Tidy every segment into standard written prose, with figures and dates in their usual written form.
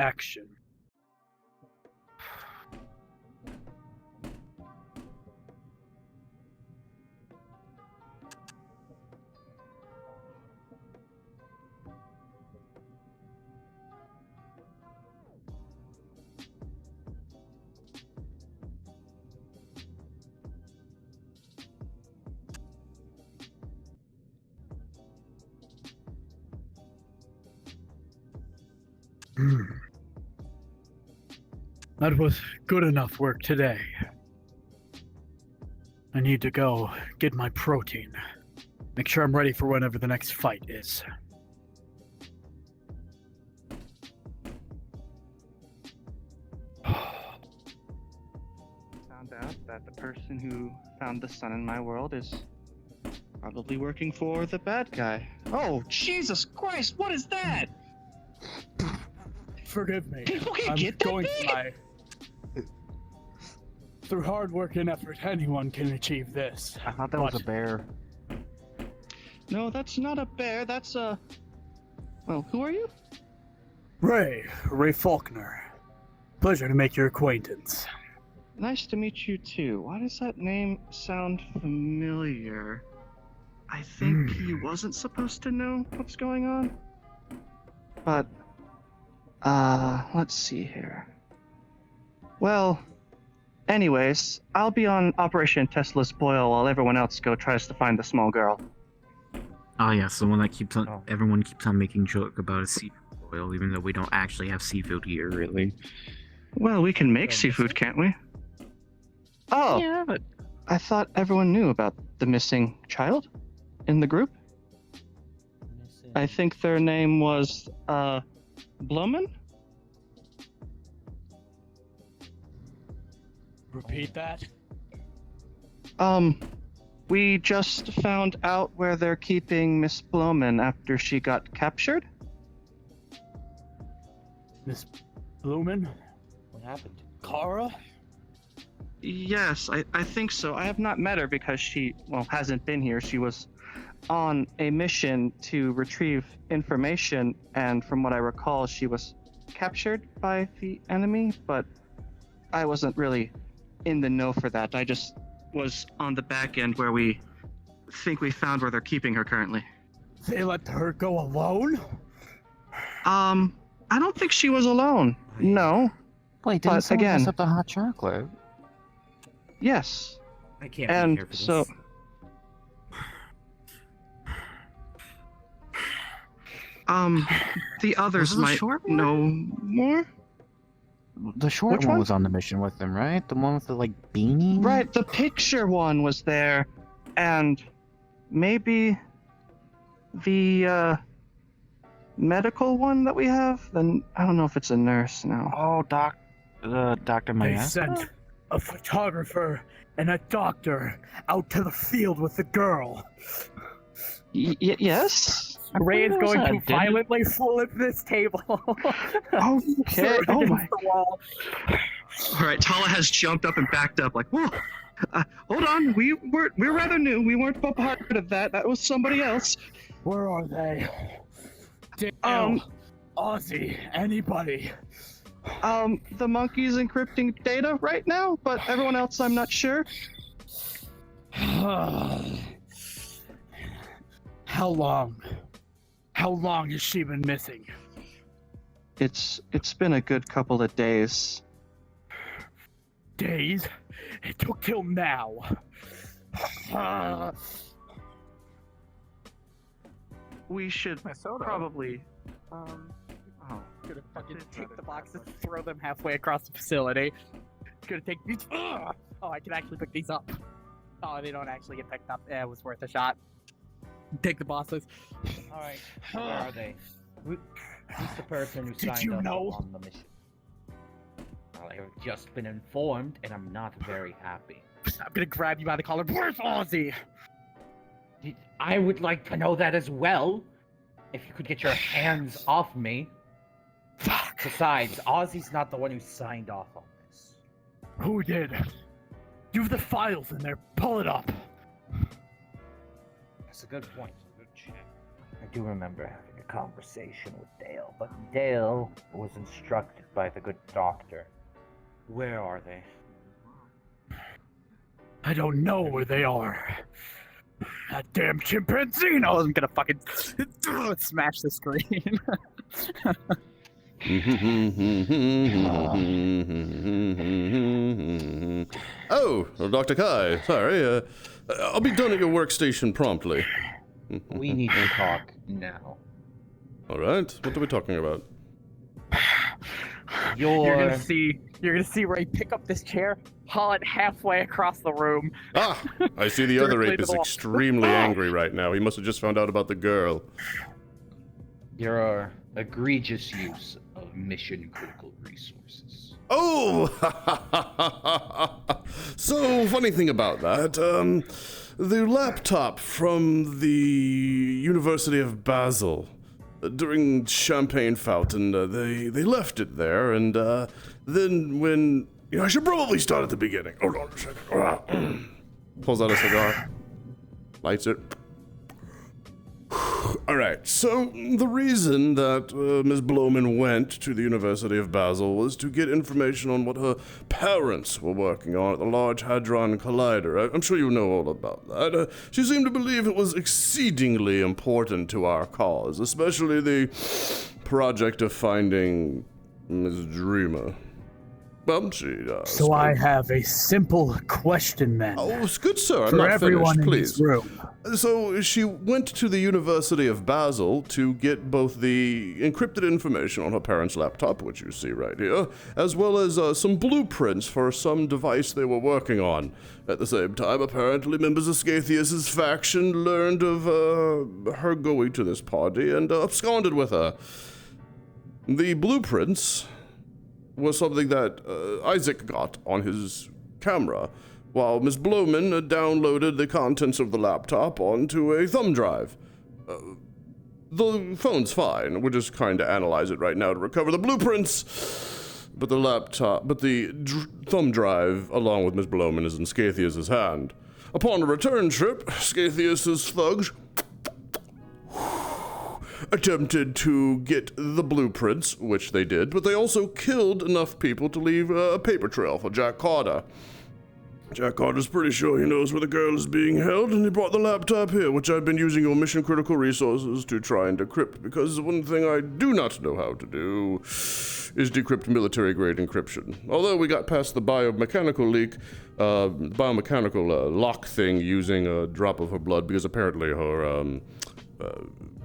action. That was good enough work today. I need to go get my protein. Make sure I'm ready for whenever the next fight is. Found out that the person who found the sun in my world is probably working for the bad guy. Oh, Jesus Christ, what is that? Forgive me. People can I'm get that going big? to my... Through hard work and effort, anyone can achieve this. I thought that was a bear. No, that's not a bear, that's a... Well, who are you? Rei Faulkner. Pleasure to make your acquaintance. Nice to meet you too. Why does that name sound familiar? I think he wasn't supposed to know what's going on. But, let's see here. Well, anyways, I'll be on Operation Tesla's Boil while everyone else tries to find the small girl. Oh yes, the one that keeps on. Everyone keeps on making joke about a seafood boil, even though we don't actually have seafood here, really. Well, we can make seafood, can't we? Oh, Yeah, but I thought everyone knew about the missing child in the group. I think their name was, Blumen? Repeat that. We just found out where they're keeping Miss Blumen after she got captured. Miss Blumen? What happened? Chara? Yes, I think so. I have not met her because she, well, hasn't been here. She was on a mission to retrieve information, and from what I recall, she was captured by the enemy, but I wasn't really in the know for that. I just was on the back end where we think we found where they're keeping her currently. They let her go alone? I don't think she was alone. No. Wait, But didn't someone again- mess up the hot chocolate? Yes. I can't And be here for this. so- The others Was it the might short one? know more? The short Which one one? was on the mission with them, right? The one with the, like, beanie? Right, the picture one was there, and maybe the medical one that we have. Then I don't know if it's a nurse now. Oh, Dr. They Maya? sent a photographer and a doctor out to the field with the girl. Yes. Ray is thought it was going a to didn't- violently flip this table. Okay. Throw it Oh against my. the wall. All right. Tala has jumped up and backed up, like, whoa. Hold on. We're rather new. We weren't a part of that. That was somebody else. Where are they? Dale, Ozzy, anybody? The monkey's encrypting data right now, but everyone else, I'm not sure. How long? How long has she been missing? It's been a good couple of days. Days? It took till now. We should probably. Gonna fucking take the boxes, throw them halfway across the facility. Gonna take these. Oh, I can actually pick these up. Oh, they don't actually get picked up. It was worth a shot. Take the boxes. Alright, where are they? Who's the person who Did signed you up know? on the mission? Well, I have just been informed, and I'm not very happy. I'm gonna grab you by the collar. Where's Ozzy? I would like to know that as well. If you could get your hands off me. Fuck. Besides, Ozzy's not the one who signed off on this. Who did? You have the files in there. Pull it up. That's a good point. Good check. I do remember having a conversation with Dale, but Dale was instructed by the good doctor. Where are they? I don't know where they are. That damn chimpanzee! No, I'm gonna fucking smash the screen. Oh, well, Dr. Kai, sorry. I'll be done at your workstation promptly. We need to talk now. All right, what are we talking about? You're gonna see Ray pick up this chair, haul it halfway across the room. Ah, I see the other Directly ape to is the wall. extremely angry right now. He must have just found out about the girl. Your egregious use of mission-critical resources. Oh! So, funny thing about that, the laptop from the University of Basel, during Champagne Fountain, they left it there, and then when... You know, I should probably start at the beginning. Hold on a second. Pulls out a cigar. Lights it. Alright, so the reason that Ms. Blumen went to the University of Basel was to get information on what her parents were working on at the Large Hadron Collider. I'm sure you know all about that. She seemed to believe it was exceedingly important to our cause, especially the project of finding Ms. Dreamer. Well, she, So I have a simple question then. Oh, it's good, sir. I'm for not everyone finished, in please. this room. So she went to the University of Basel to get both the encrypted information on her parents' laptop, which you see right here, as well as some blueprints for some device they were working on. At the same time, apparently members of Scatheus's faction learned of her going to this party and absconded with her. The blueprints was something that Isaac got on his camera, while Ms. Blumen downloaded the contents of the laptop onto a thumb drive. The phone's fine. We're just trying to analyze it right now to recover the blueprints. But the thumb drive, along with Ms. Blumen, is in Scatheus's hand. Upon a return trip, Scatheus's thugs attempted to get the blueprints, which they did, but they also killed enough people to leave a paper trail for Jack Carter. Jack Carter's pretty sure he knows where the girl is being held, and he brought the laptop here, which I've been using your mission-critical resources to try and decrypt, because one thing I do not know how to do is decrypt military-grade encryption. Although we got past the biomechanical lock thing using a drop of her blood, because apparently her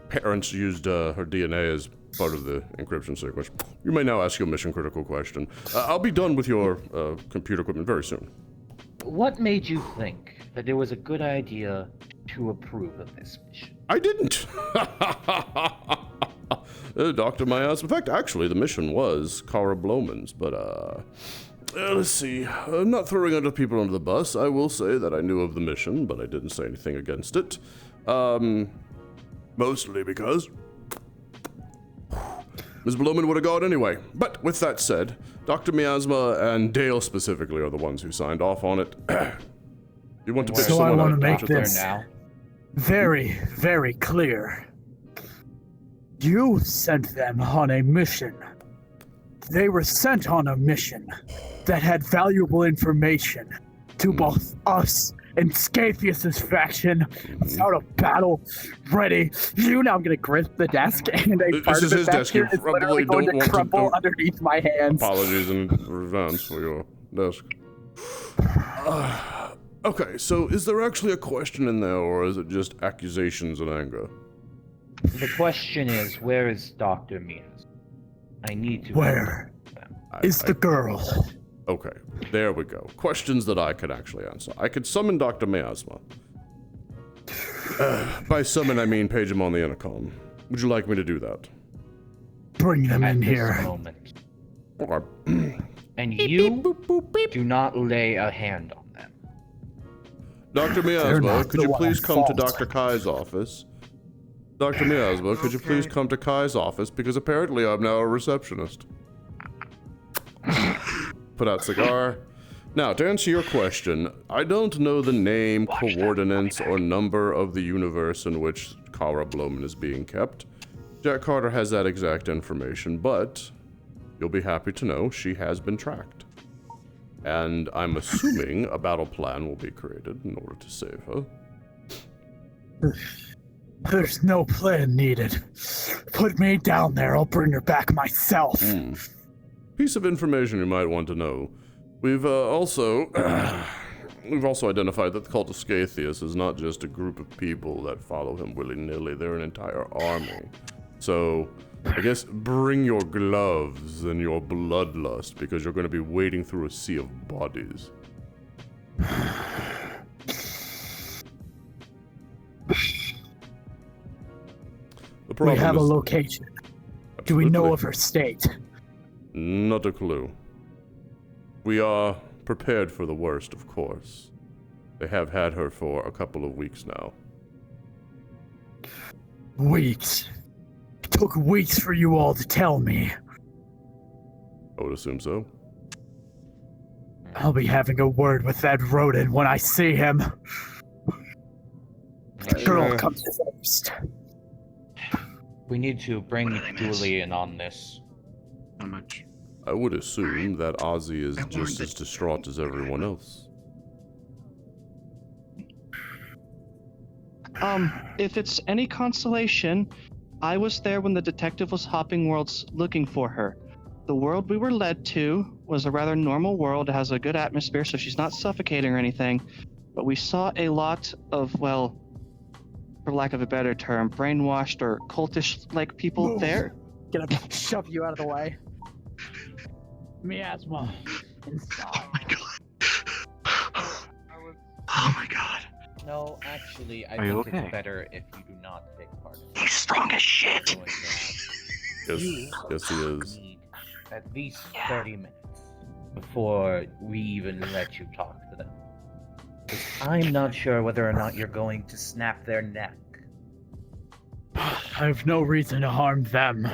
parents used her DNA as part of the encryption sequence. You may now ask your mission-critical question. I'll be done with your computer equipment very soon. What made you think that it was a good idea to approve of this mission? I didn't. Dr. Myas. In fact, actually, the mission was Chara Blumen's, but let's see. I'm not throwing other people under the bus. I will say that I knew of the mission, but I didn't say anything against it. Mostly because Ms. Blumen would have gone anyway. But with that said, Dr. Miasma and Dale specifically are the ones who signed off on it. You want to pick So I someone want out, to make Dr. this now. very, very clear. You sent them on a mission. They were sent on a mission that had valuable information to both us and Scatheus's faction. Without a battle ready. Now I'm gonna grip the desk, and a This part is of his it back desk. You here is probably literally going don't to want to crumble do- underneath my hands. Apologies in advance for your desk. Okay, so is there actually a question in there, or is it just accusations and anger? The question is, where is Dr. Mias? I need to... Where is the girl? Okay, there we go. Questions that I could actually answer. I could summon Dr. Miasma. By summon, I mean page him on the intercom. Would you like me to do that? Bring them At in this here. moment. Okay. And you do not lay a hand on them. Dr. They're Miasma, not could the you one please at come to fault. Dr. Kai's office? Dr. Miasma, could you please come to Kai's office, because apparently I'm now a receptionist. Put out cigar. Now, to answer your question, I don't know the name, coordinates, or number of the universe in which Chara Blumen is being kept. Jack Carter has that exact information, but you'll be happy to know she has been tracked. And I'm assuming a battle plan will be created in order to save her. There's no plan needed. Put me down there, I'll bring her back myself. Piece of information you might want to know. We've also identified that the cult of Scatheus is not just a group of people that follow him willy-nilly, they're an entire army. So, I guess bring your gloves and your bloodlust, because you're going to be wading through a sea of bodies. We have a location. Do we know of her state? Not a clue. We are prepared for the worst, of course. They have had her for a couple of weeks now. Weeks? It took weeks for you all to tell me. I would assume so. I'll be having a word with that rodent when I see him. The girl comes first. We need to bring Julie in on this. How much? I would assume that Ozzy is just as distraught as everyone else. If it's any consolation, I was there when the detective was hopping worlds looking for her. The world we were led to was a rather normal world. It has a good atmosphere, so she's not suffocating or anything. But we saw a lot of, well, for lack of a better term, brainwashed or cultish-like people there. Gonna shove you out of the way. Miasma. Oh my god. Oh my god. No, actually, I Are you think okay? it's better if you do not take part in He's strong as shit. doing that. Yes, he is. Need at least 30 minutes before we even let you talk to them. 'Cause I'm not sure whether or not you're going to snap their neck. I have no reason to harm them.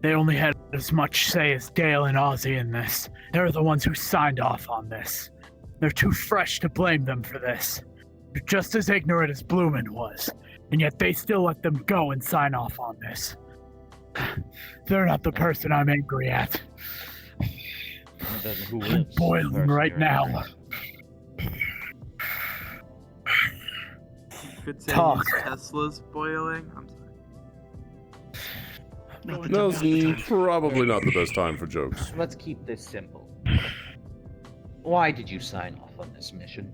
They only had as much say as Dale and Ozzy in this. They're the ones who signed off on this. They're too fresh to blame them for this. They're just as ignorant as Blumen was, and yet they still let them go and sign off on this. They're not the person I'm angry at. Who I'm is the boiling person right you're now. angry Could say Talk. Tesla's boiling. I'm sorry. Now's probably not the best time for jokes. at? Let's keep this simple. Why did you sign off on this mission?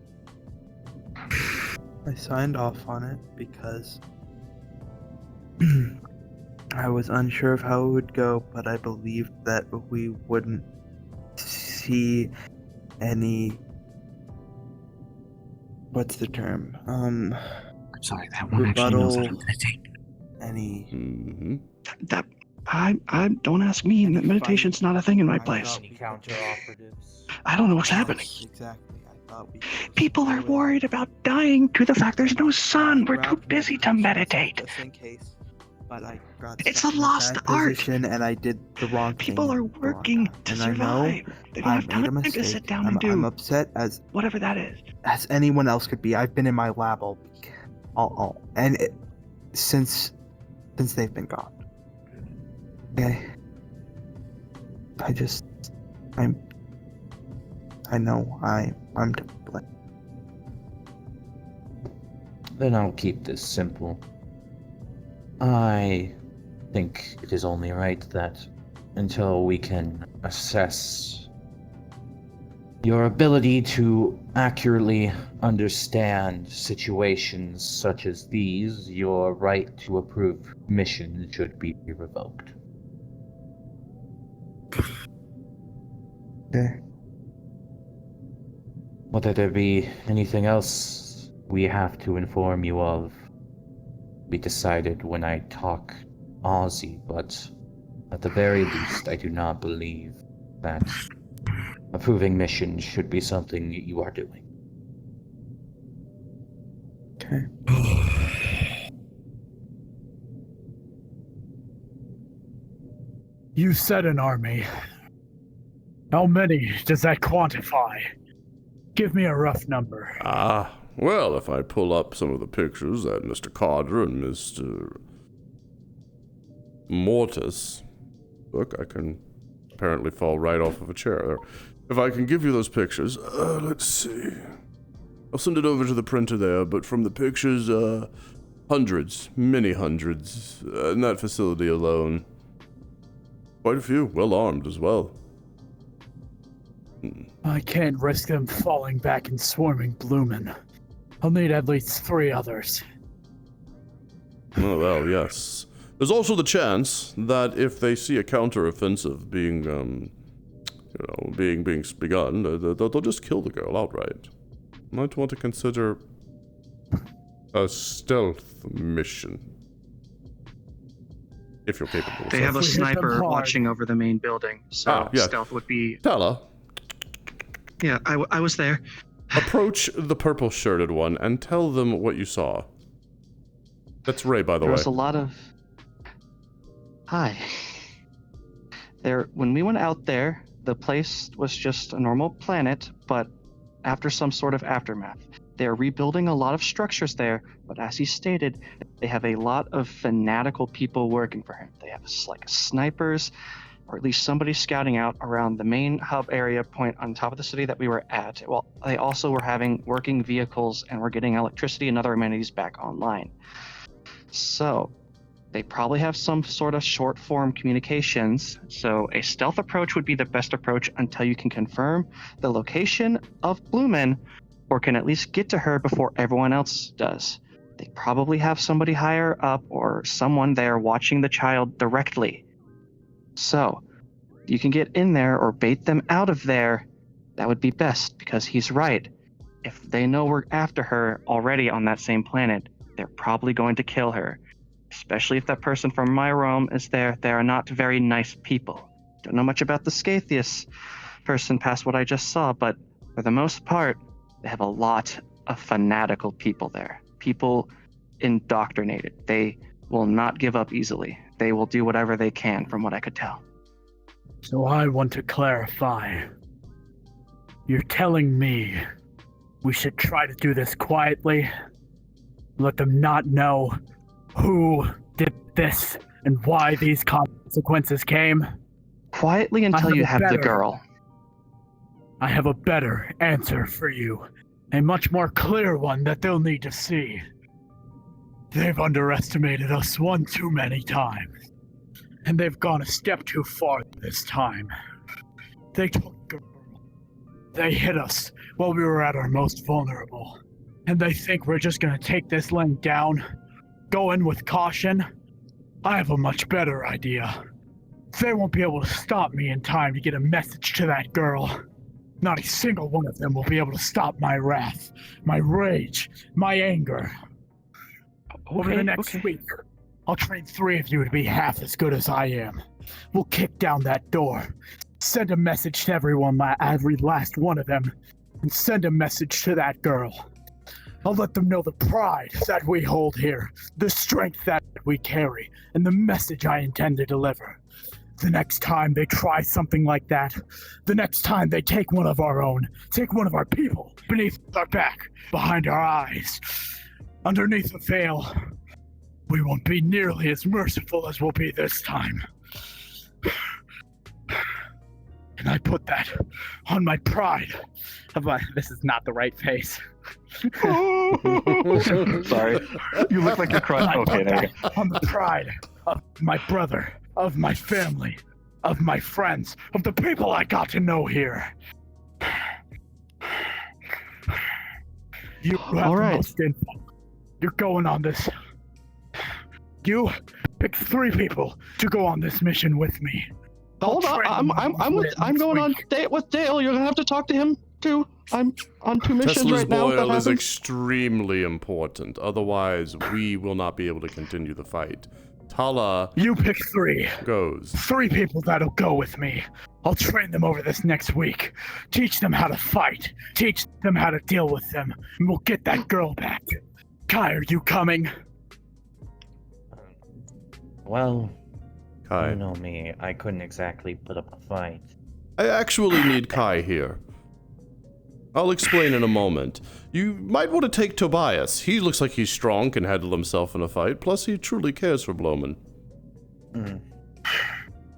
I signed off on it because I was unsure of how it would go, but I believed that we wouldn't see any. What's the term? I'm sorry, that one actually knows how to Rebuttal. meditate. Any. Mm-hmm. That I don't ask me. Meditation's not a thing in my place. Any counter operatives? I don't know what's happening. Exactly. I thought we. People are worried about dying to the fact there's no sun. We're too busy to meditate. Just in case, but I got It's stuck a in lost bad art. position and I did the wrong thing. People are at the wrong working time. to And I know survive. They don't I have made a time mistake. to sit down and I'm do upset as whatever that is. anyone else could be. I've been in my lab all week, since they've been gone. Okay. I know I'm to blame. Then I'll keep this simple. I think it is only right that until we can assess your ability to accurately understand situations such as these, your right to approve missions should be revoked. Okay. Whether there be anything else we have to inform you of, be decided when I talk Ozzy, but at the very least, I do not believe that approving missions should be something you are doing. Okay. You said an army. How many does that quantify? Give me a rough number. Ah, well, if I pull up some of the pictures that Mr. Carter and Mr. Mortis took, I can apparently fall right off of a chair. If I can give you those pictures, let's see. I'll send it over to the printer there, but from the pictures, hundreds, many hundreds, in that facility alone. Quite a few, well armed as well. I can't risk them falling back and swarming Blumen. I'll need at least 3 others. Oh, well, yes. There's also the chance that if they see a counteroffensive being, being begun, they'll just kill the girl outright. Might want to consider a stealth mission. If you're capable. They have a We hit them sniper hard. watching over the main building, so yeah. stealth would be... Tala, Yeah, I was there. approach the purple-shirted one and tell them what you saw. That's Rei, by the There way. was a lot of... Hi. When we went out there, the place was just a normal planet, but after some sort of aftermath. They're rebuilding a lot of structures there, but as he stated, they have a lot of fanatical people working for him. They have snipers, or at least somebody scouting out around the main hub area point on top of the city that we were at. Well, they also were having working vehicles and were getting electricity and other amenities back online. So, they probably have some sort of short form communications, so a stealth approach would be the best approach until you can confirm the location of Blumen, or can at least get to her before everyone else does. They probably have somebody higher up or someone there watching the child directly. So, you can get in there or bait them out of there, that would be best, because he's right. If they know we're after her already on that same planet, they're probably going to kill her. Especially if that person from my realm is there. They are not very nice people. Don't know much about the Scatheus person past what I just saw, but for the most part, they have a lot of fanatical people there. People indoctrinated. They will not give up easily. They will do whatever they can, from what I could tell. So I want to clarify. You're telling me we should try to do this quietly? Let them not know who did this and why these consequences came? Quietly until you have the girl. I have a better answer for you. A much more clear one that they'll need to see. They've underestimated us one too many times. And they've gone a step too far this time. They took a girl. They hit us while we were at our most vulnerable. And they think we're just gonna take this laying down? Go in with caution? I have a much better idea. They won't be able to stop me in time to get a message to that girl. Not a single one of them will be able to stop my wrath, my rage, my anger. Over the next week, I'll train 3 of you to be half as good as I am. We'll kick down that door, send a message to every last one of them, and send a message to that girl. I'll let them know the pride that we hold here, the strength that we carry, and the message I intend to deliver. The next time they try something like that, the next time they take one of our own, take one of our people, beneath our back, behind our eyes, underneath the veil, we won't be nearly as merciful as we'll be this time. And I put that on my pride. This is not the right face. Sorry. You look like you're crying. I Okay, put there we that on the pride of my brother, of my family, of my friends, of the people I got to know here. You have All the right. most info. You're going on this. You pick 3 people to go on this mission with me. Hold on, I'm going on date with Dale. You're gonna have to talk to him too. I'm on 2 missions Tesla's right now. boil is extremely important. Otherwise, we will not be able to continue the fight. Tala You pick 3. goes. 3 people that'll go with me. I'll train them over this next week. Teach them how to fight. Teach them how to deal with them. And we'll get that girl back. Kai, are you coming? Well, Kai. you know me. I couldn't exactly put up a fight. I actually need Kai here. I'll explain in a moment. You might want to take Tobias. He looks like he's strong, can handle himself in a fight, plus he truly cares for Blumen.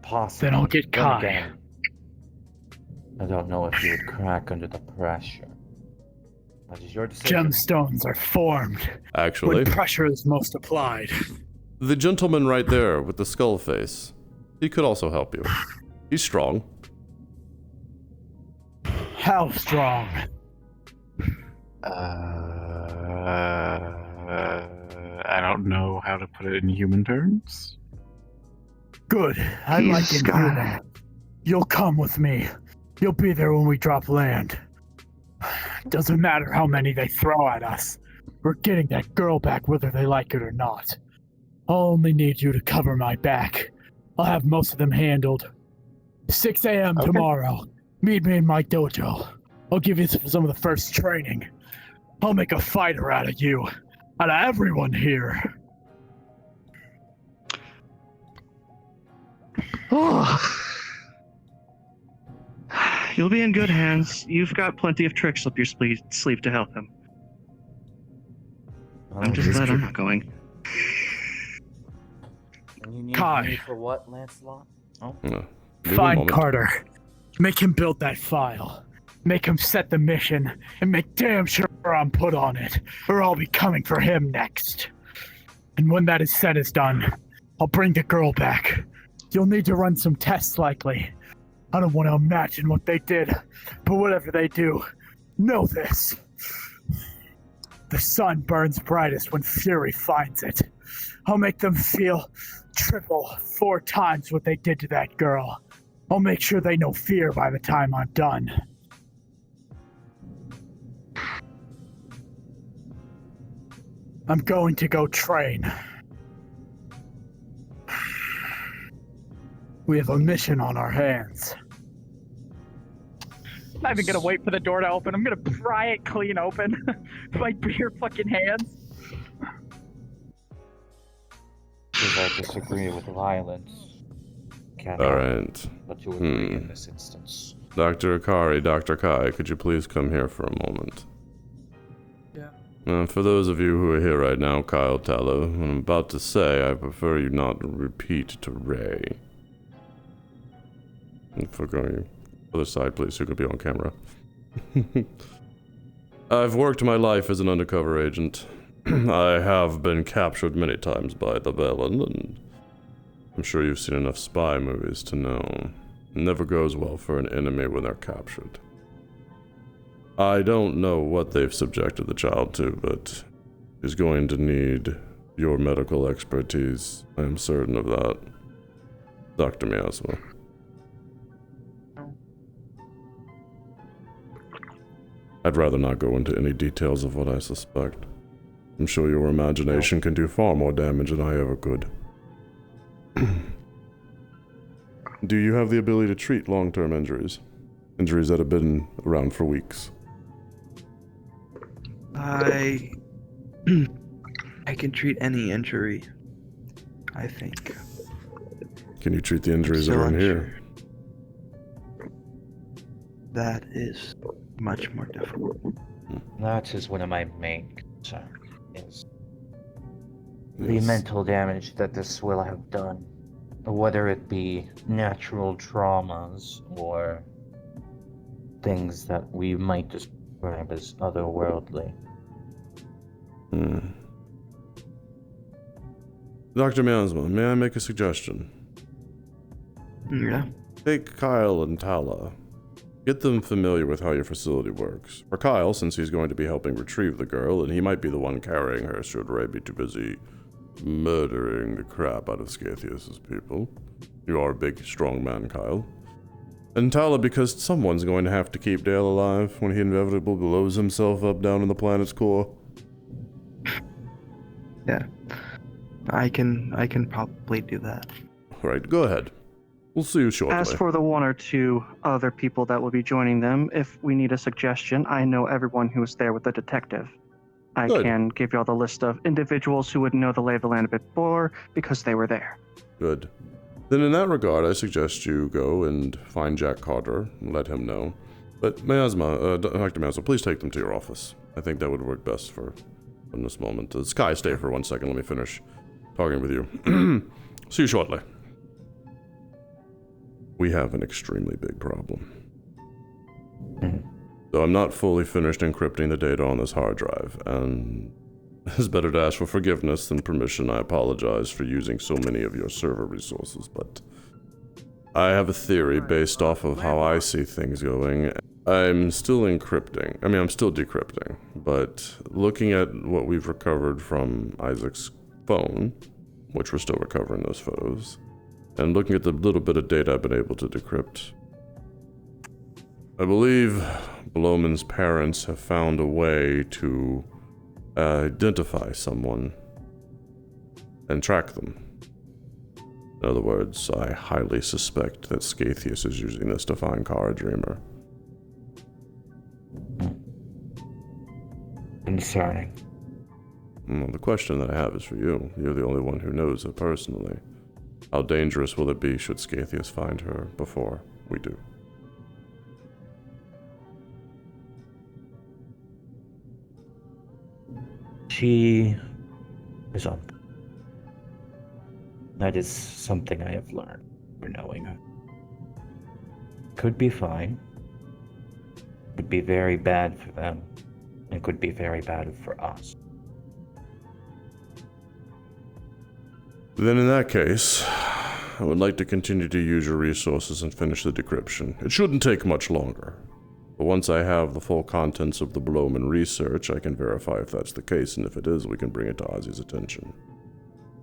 Possibly. Then I'll get Then Kai. again, I don't know if he would crack under the pressure. That is your decision. Gemstones are formed Actually, when pressure is most applied. the gentleman right there with the skull face, he could also help you. He's strong. How strong? I don't know how to put it in human terms. Good. I like He's inhuman. You'll come with me. You'll be there when we drop land. Doesn't matter how many they throw at us. We're getting that girl back whether they like it or not. I'll only need you to cover my back. I'll have most of them handled. 6 a.m. tomorrow. Meet me in my dojo. I'll give you some of the first training. I'll make a fighter out of you. Out of everyone here. Oh. You'll be in good hands. You've got plenty of tricks up your sleeve to help him. I'm just glad I'm not going. You need Kai. me for what, Lancelot? Oh, Give him a Find moment. Carter. Make him build that file. Make him set the mission, and make damn sure I'm put on it, or I'll be coming for him next. And when that is said is done, I'll bring the girl back. You'll need to run some tests likely. I don't want to imagine what they did, but whatever they do, know this. The sun burns brightest when fury finds it. I'll make them feel triple, 4 times what they did to that girl. I'll make sure they know fear by the time I'm done. I'm going to go train. We have a mission on our hands. I'm not even gonna wait for the door to open. I'm gonna pry it clean open with my bare fucking hands. because I disagree with violence. Can't All help right. but to agree in this instance. Dr. Akari, Dr. Kai, could you please come here for a moment? Yeah. For those of you who are here right now, Kyle Tallow, what I'm about to say, I prefer you not repeat to Rei. And for going other side, please, who could be on camera. I've worked my life as an undercover agent. I have been captured many times by the Velen, and I'm sure you've seen enough spy movies to know it never goes well for an enemy when they're captured. I don't know what they've subjected the child to, but he's going to need your medical expertise. I am certain of that. Dr. Miasma. I'd rather not go into any details of what I suspect. I'm sure your imagination can do far more damage than I ever could. Do you have the ability to treat long-term injuries? Injuries that have been around for weeks? I can treat any injury, I think. Can you treat the injuries that So are in here? unsure. That is much more difficult. That is one of my main concerns, is the Yes. mental damage that this will have done. Whether it be natural traumas or things that we might describe as otherworldly. Dr. Miasma, may I make a suggestion? Yeah. Take Kyle and Tala. Get them familiar with how your facility works. For Kyle, since he's going to be helping retrieve the girl, and he might be the one carrying her should Rei be too busy murdering the crap out of Scathus's people. You are a big, strong man, Kyle. And Tala, because someone's going to have to keep Dale alive when he inevitably blows himself up down in the planet's core. Yeah. I can probably do that. Right, go ahead. We'll see you shortly. As for the 1 or 2 other people that will be joining them, if we need a suggestion, I know everyone who was there with the detective. I Good. can give you all the list of individuals who would know the lay of the land a bit more because they were there. Good. Then in that regard, I suggest you go and find Jack Carter and let him know. But Miasma, Dr. Miasma, please take them to your office. I think that would work best for in this moment. Sky, stay for 1 second. Let me finish talking with you. See you shortly. We have an extremely big problem. So I'm not fully finished encrypting the data on this hard drive, and it's better to ask for forgiveness than permission. I apologize for using so many of your server resources, but I have a theory based off of how I see things going. I'm still encrypting. I'm still decrypting, but looking at what we've recovered from Isaac's phone, which we're still recovering those photos, and looking at the little bit of data I've been able to decrypt, I believe Blumen's parents have found a way to identify someone and track them. In other words, I highly suspect that Scatheus is using this to find Kara Dreamer. Concerning. Well, the question that I have is for you. You're the only one who knows her personally. How dangerous will it be should Scatheus find her before we do? She is on. That is something I have learned for knowing her. Could be fine. Could be very bad for them. And could be very bad for us. Then in that case, I would like to continue to use your resources and finish the decryption. It shouldn't take much longer. But once I have the full contents of the Blumen research, I can verify if that's the case, and if it is, we can bring it to Ozzy's attention.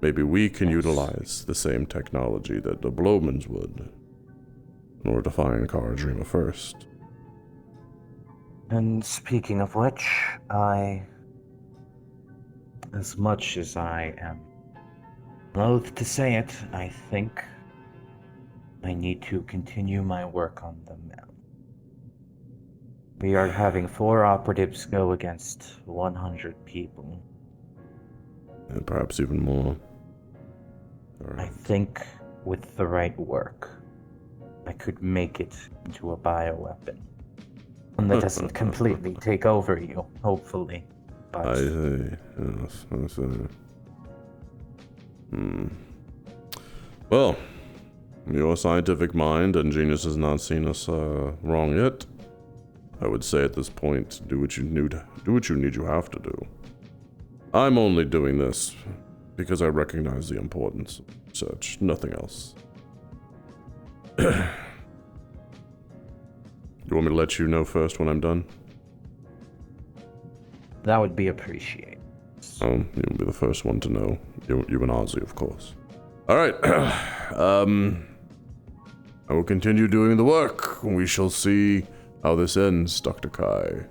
Maybe we can utilize the same technology that the Blumens would in order to find Kara Dreamer first. And speaking of which, as much as I am loath to say it, I think I need to continue my work on them now. We are having 4 operatives go against 100 people. And perhaps even more. I think with the right work, I could make it into a bioweapon. One that doesn't completely take over you, hopefully. But I see. Yes, I see. Well, your scientific mind and genius has not seen us wrong yet. I would say at this point, do what you need. You have to do. I'm only doing this because I recognize the importance of research, nothing else. You want me to let you know first when I'm done? that would be appreciated. Oh, you'll be the first one to know. You and Ozzy, of course. All right. I will continue doing the work. We shall see how this ends, Dr. Kai.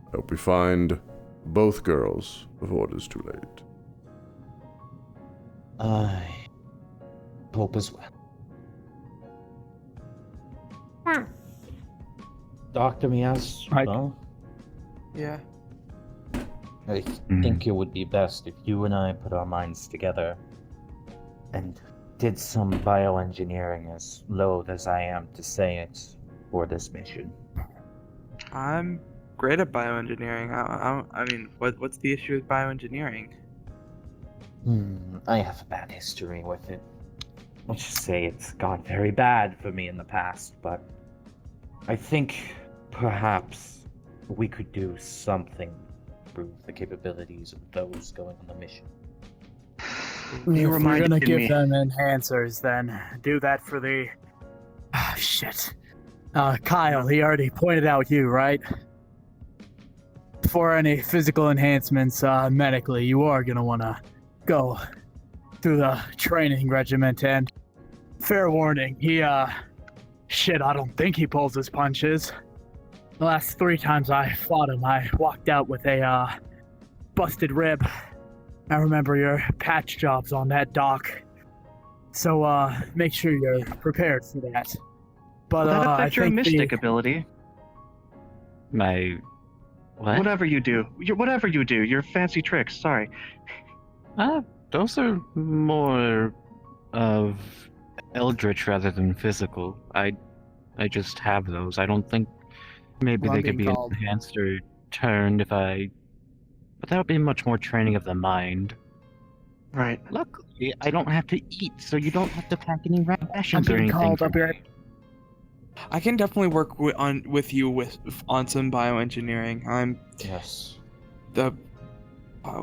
I hope we find both girls before it is too late. I hope as well. Dr. Mias, well, Yeah. I think it would be best if you and I put our minds together and did some bioengineering, as loath as I am to say it, for this mission. I'm great at bioengineering. I mean, what's the issue with bioengineering? I have a bad history with it. Let's just say it's gone very bad for me in the past, but I think perhaps we could do something to improve the capabilities of those going on the mission. If we're gonna give them enhancers, then do that for the... Ah, shit. Kyle, he already pointed out you, right? For any physical enhancements medically, you are gonna wanna go through the training regiment, and fair warning, he, shit, I don't think he pulls his punches. The last 3 times I fought him, I walked out with a, busted rib. I remember your patch jobs on that, Doc. So, make sure you're prepared for that. But, Will that I affect your think mystic ability? My... What? Whatever you do, your fancy tricks, sorry. Those are more of eldritch rather than physical. I just have those. I don't think Maybe Well, I'm they could be being called. enhanced or turned if I. But that would be much more training of the mind. Right. Luckily, I don't have to eat, so you don't have to pack any I'm rations or being anything called. for I'll be me. right. I can definitely work with you on some bioengineering. I'm Yes. the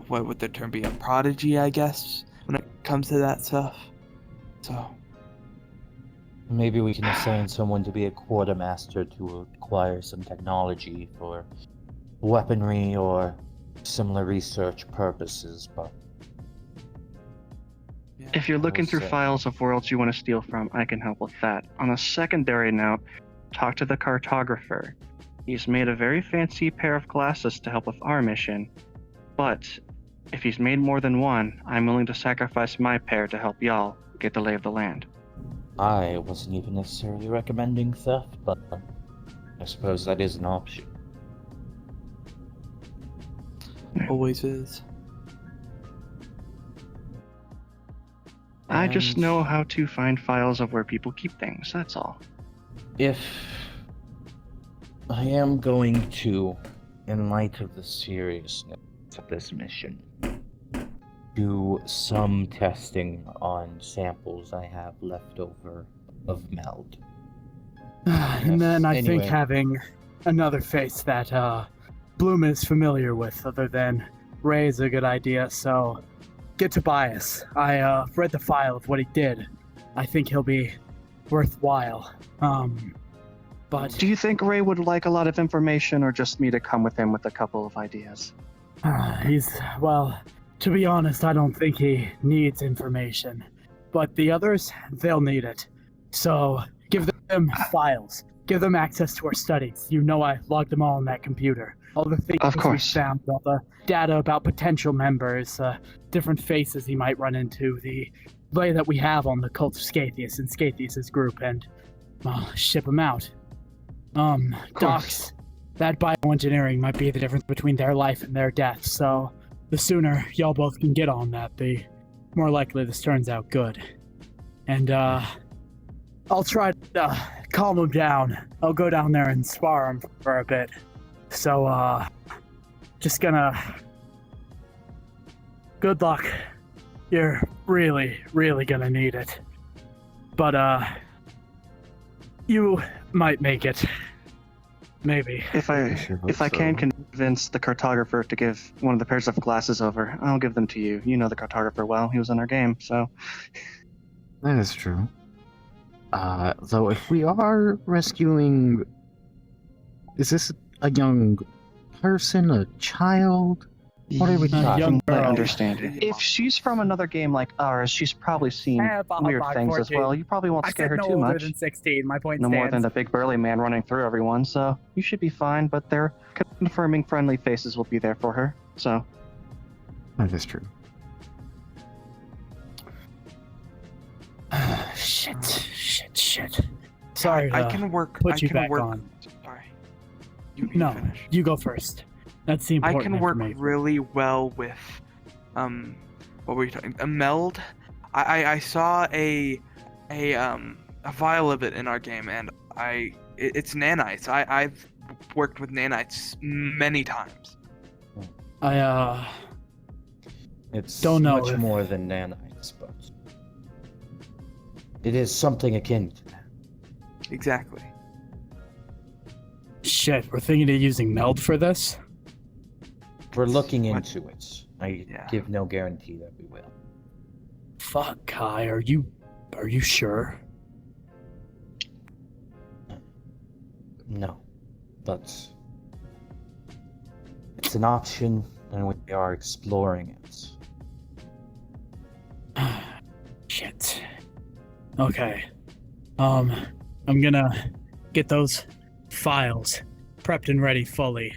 what would the term be? A prodigy, I guess, when it comes to that stuff. So Maybe we can assign someone to be a quartermaster to acquire some technology for weaponry or similar research purposes, but yeah. If you're looking through say. files of worlds you want to steal from, I can help with that. On a secondary note, talk to the cartographer. He's made a very fancy pair of glasses to help with our mission, but if he's made more than one, I'm willing to sacrifice my pair to help y'all get the lay of the land. I wasn't even necessarily recommending theft, but I suppose that is an option. Always is. I just And know how to find files of where people keep things, that's all. if I am going to, in light of the seriousness of this mission, do some testing on samples I have left over of Meld. And then I think Anyway. having another face that Blumen is familiar with, other than Rei, is a good idea. So get Tobias. I read the file of what he did. I think he'll be worthwhile. But Do you think Ray would like a lot of information or just me to come with him with a couple of ideas? well, to be honest, I don't think he needs information. But the others, they'll need it. So give them files. Give them access to our studies. You know I logged them all on that computer. All the things Of we course. found, all the data about potential members, different faces he might run into, the lay that we have on the cult of Scatheus and Scatheus' group, and ship them out. Docs, that bioengineering might be the difference between their life and their death, so the sooner y'all both can get on that, the more likely this turns out good. And, I'll try to calm him down. I'll go down there and spar him for a bit. So, just gonna... Good luck. You're really, really gonna need it. But, you might make it. Maybe. If I can convince the cartographer to give one of the pairs of glasses over, I'll give them to you. You know the cartographer well. He was in our game, so. That is true. Though if we are rescuing... Is this a young person, a child? What are we A young I girl. understand. If she's from another game like ours, she's probably seen weird things as well. You probably won't I scare said her no too older much. than 16. My point No more than stands. the big burly man running through everyone, so you should be fine, but they're confirming friendly faces will be there for her, so. That is true. Shit. Sorry I to can work. put I you can back work. on. Sorry. You No, finish. you go first. That's the I important can work information. really well with, what were you talking? A meld. I saw a vial of it in our game, and it's nanites. I've worked with nanites many times. It's Don't know much if- more than nanites, but it is something akin to that. Exactly. Shit, we're thinking of using Meld for this? We're looking What- into it. I Yeah. give no guarantee that we will. Fuck, Kai, are you sure? No, but it's an option, and we are exploring it. Shit. Okay. I'm gonna get those files prepped and ready fully.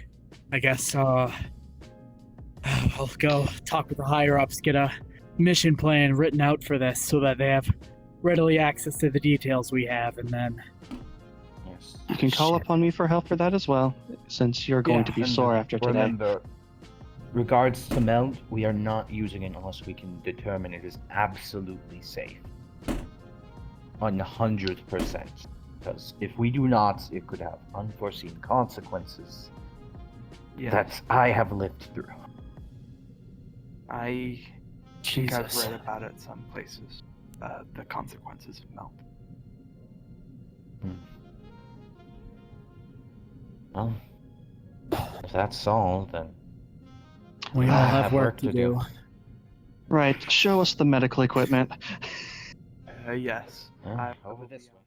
I guess, I'll go talk with the higher-ups, get a mission plan written out for this so that they have readily access to the details we have, and then... Yes. You can call Shit. upon me for help for that as well, since you're going Yeah, to be And sore after today. Remember, regards to Meld, we are not using it unless we can determine it is absolutely safe. 100%. Because if we do not, it could have unforeseen consequences Yeah. that I have lived through. I think I've Jesus. read about it some places. The consequences of melt. Well, if that's all, then We all I have work to do. Right. Show us the medical equipment. Yes. over this way.